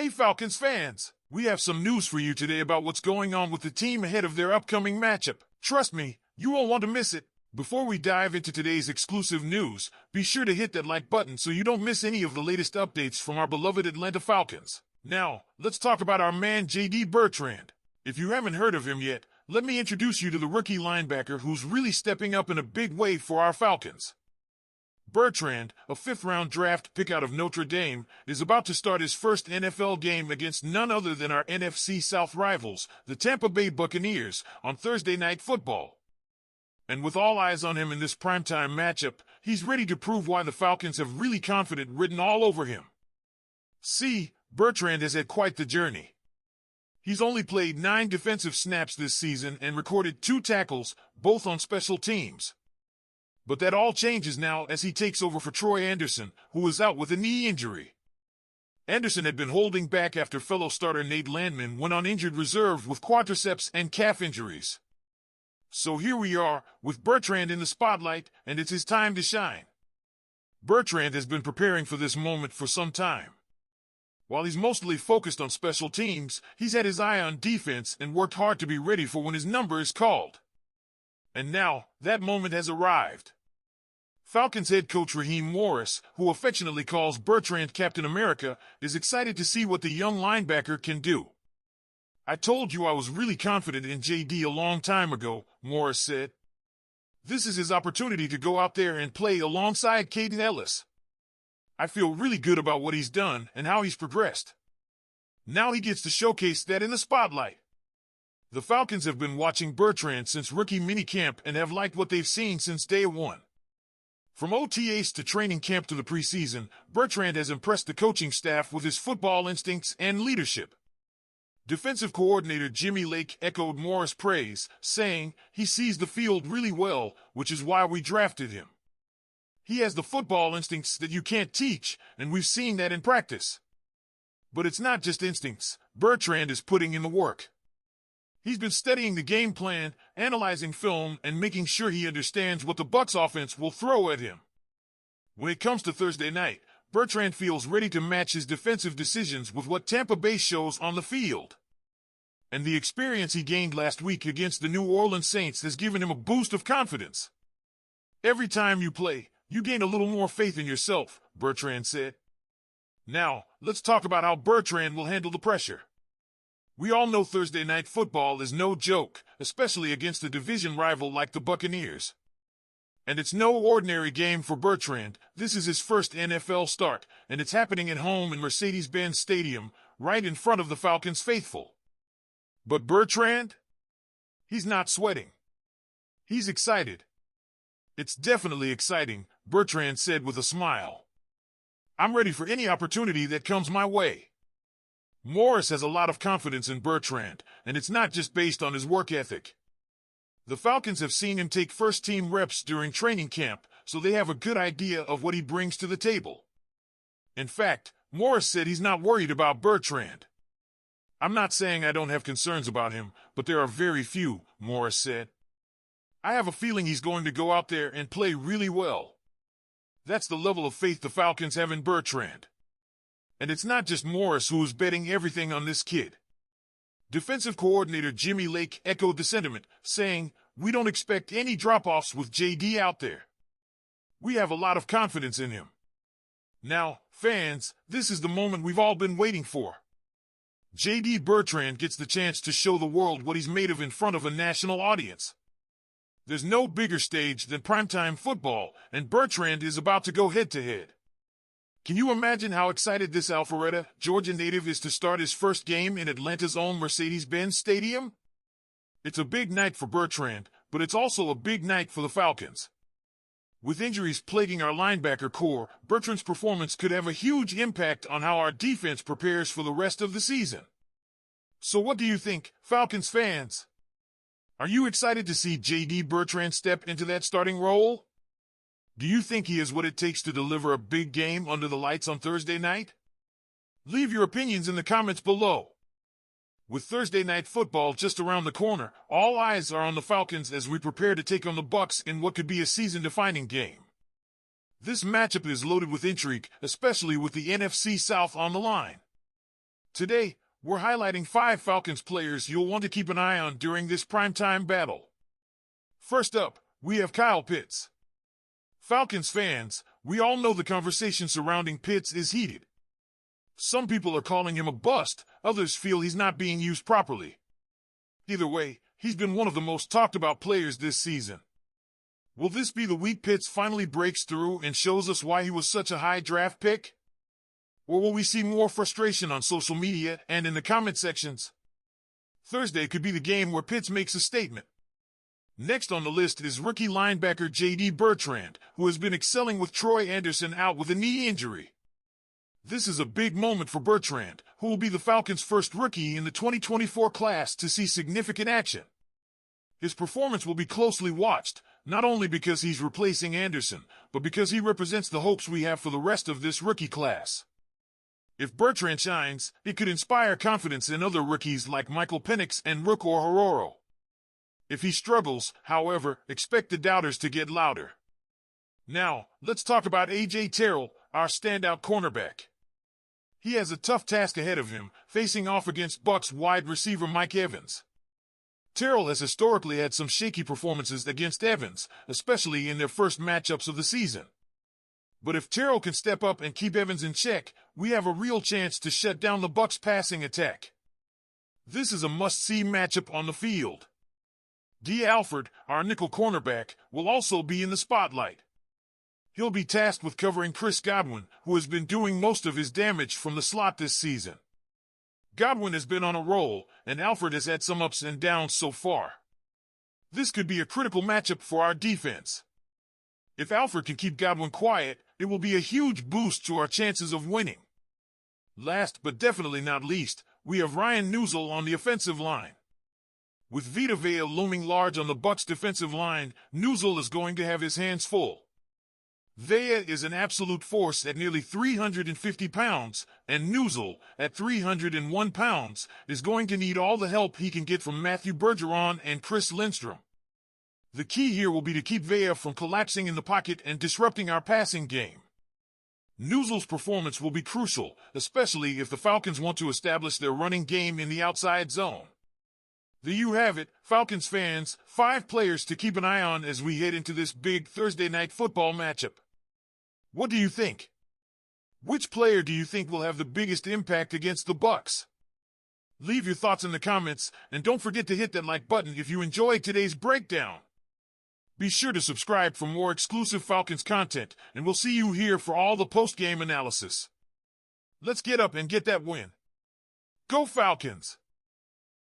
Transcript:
Hey Falcons fans! We have some news for you today about what's going on with the team ahead of their upcoming matchup. Trust me, you won't want to miss it. Before we dive into today's exclusive news, be sure to hit that like button so you don't miss any of the latest updates from our beloved Atlanta Falcons. Now, let's talk about our man J.D. Bertrand. If you haven't heard of him yet, let me introduce you to the rookie linebacker who's really stepping up in a big way for our Falcons. Bertrand, a fifth-round draft pick out of Notre Dame, is about to start his first NFL game against none other than our NFC South rivals, the Tampa Bay Buccaneers, on Thursday Night Football. And with all eyes on him in this primetime matchup, he's ready to prove why the Falcons have really confidence written all over him. See, Bertrand has had quite the journey. He's only played 9 defensive snaps this season and recorded 2 tackles, both on special teams. But that all changes now as he takes over for Troy Anderson, who is out with a knee injury. Anderson had been holding back after fellow starter Nate Landman went on injured reserve with quadriceps and calf injuries. So here we are, with Bertrand in the spotlight, and it's his time to shine. Bertrand has been preparing for this moment for some time. While he's mostly focused on special teams, he's had his eye on defense and worked hard to be ready for when his number is called. And now, that moment has arrived. Falcons head coach Raheem Morris, who affectionately calls Bertrand Captain America, is excited to see what the young linebacker can do. "I told you I was really confident in JD a long time ago," Morris said. "This is his opportunity to go out there and play alongside Caden Ellis. I feel really good about what he's done and how he's progressed. Now he gets to showcase that in the spotlight." The Falcons have been watching Bertrand since rookie minicamp and have liked what they've seen since day one. From OTAs to training camp to the preseason, Bertrand has impressed the coaching staff with his football instincts and leadership. Defensive coordinator Jimmy Lake echoed Morris' praise, saying, "He sees the field really well, which is why we drafted him. He has the football instincts that you can't teach, and we've seen that in practice." But it's not just instincts. Bertrand is putting in the work. He's been studying the game plan, analyzing film, and making sure he understands what the Bucs offense will throw at him. When it comes to Thursday night, Bertrand feels ready to match his defensive decisions with what Tampa Bay shows on the field. And the experience he gained last week against the New Orleans Saints has given him a boost of confidence. "Every time you play, you gain a little more faith in yourself," Bertrand said. Now, let's talk about how Bertrand will handle the pressure. We all know Thursday Night Football is no joke, especially against a division rival like the Buccaneers. And it's no ordinary game for Bertrand. This is his first NFL start, and it's happening at home in Mercedes-Benz Stadium, right in front of the Falcons faithful. But Bertrand? He's not sweating. He's excited. "It's definitely exciting," Bertrand said with a smile. "I'm ready for any opportunity that comes my way." Morris has a lot of confidence in Bertrand, and it's not just based on his work ethic. The Falcons have seen him take first-team reps during training camp, so they have a good idea of what he brings to the table. In fact, Morris said he's not worried about Bertrand. "I'm not saying I don't have concerns about him, but there are very few," Morris said. "I have a feeling he's going to go out there and play really well." That's the level of faith the Falcons have in Bertrand. And it's not just Morris who is betting everything on this kid. Defensive coordinator Jimmy Lake echoed the sentiment, saying, "We don't expect any drop-offs with JD out there. We have a lot of confidence in him." Now, fans, this is the moment we've all been waiting for. J.D. Bertrand gets the chance to show the world what he's made of in front of a national audience. There's no bigger stage than primetime football, and Bertrand is about to go head-to-head. Can you imagine how excited this Alpharetta, Georgia native is to start his first game in Atlanta's own Mercedes-Benz Stadium? It's a big night for Bertrand, but it's also a big night for the Falcons. With injuries plaguing our linebacker core, Bertrand's performance could have a huge impact on how our defense prepares for the rest of the season. So what do you think, Falcons fans? Are you excited to see J.D. Bertrand step into that starting role? Do you think he has what it takes to deliver a big game under the lights on Thursday night? Leave your opinions in the comments below. With Thursday Night Football just around the corner, all eyes are on the Falcons as we prepare to take on the Bucs in what could be a season-defining game. This matchup is loaded with intrigue, especially with the NFC South on the line. Today, we're highlighting 5 Falcons players you'll want to keep an eye on during this primetime battle. First up, we have Kyle Pitts. Falcons fans, we all know the conversation surrounding Pitts is heated. Some people are calling him a bust, others feel he's not being used properly. Either way, he's been one of the most talked about players this season. Will this be the week Pitts finally breaks through and shows us why he was such a high draft pick? Or will we see more frustration on social media and in the comment sections? Thursday could be the game where Pitts makes a statement. Next on the list is rookie linebacker J.D. Bertrand, who has been excelling with Troy Anderson out with a knee injury. This is a big moment for Bertrand, who will be the Falcons' first rookie in the 2024 class to see significant action. His performance will be closely watched, not only because he's replacing Anderson, but because he represents the hopes we have for the rest of this rookie class. If Bertrand shines, it could inspire confidence in other rookies like Michael Penix and Rook or Hororo. If he struggles, however, expect the doubters to get louder. Now, let's talk about A.J. Terrell, our standout cornerback. He has a tough task ahead of him, facing off against Bucs wide receiver Mike Evans. Terrell has historically had some shaky performances against Evans, especially in their first matchups of the season. But if Terrell can step up and keep Evans in check, we have a real chance to shut down the Bucs' passing attack. This is a must-see matchup on the field. D. Alford, our nickel cornerback, will also be in the spotlight. He'll be tasked with covering Chris Godwin, who has been doing most of his damage from the slot this season. Godwin has been on a roll, and Alford has had some ups and downs so far. This could be a critical matchup for our defense. If Alford can keep Godwin quiet, it will be a huge boost to our chances of winning. Last but definitely not least, we have Ryan Neuzil on the offensive line. With Vita Vea looming large on the Bucs' defensive line, Neuzil is going to have his hands full. Vea is an absolute force at nearly 350 pounds, and Neuzil, at 301 pounds, is going to need all the help he can get from Matthew Bergeron and Chris Lindstrom. The key here will be to keep Vea from collapsing in the pocket and disrupting our passing game. Neuzil's performance will be crucial, especially if the Falcons want to establish their running game in the outside zone. There you have it, Falcons fans, 5 players to keep an eye on as we head into this big Thursday night football matchup. What do you think? Which player do you think will have the biggest impact against the Bucs? Leave your thoughts in the comments, and don't forget to hit that like button if you enjoyed today's breakdown. Be sure to subscribe for more exclusive Falcons content, and we'll see you here for all the post-game analysis. Let's get up and get that win. Go Falcons!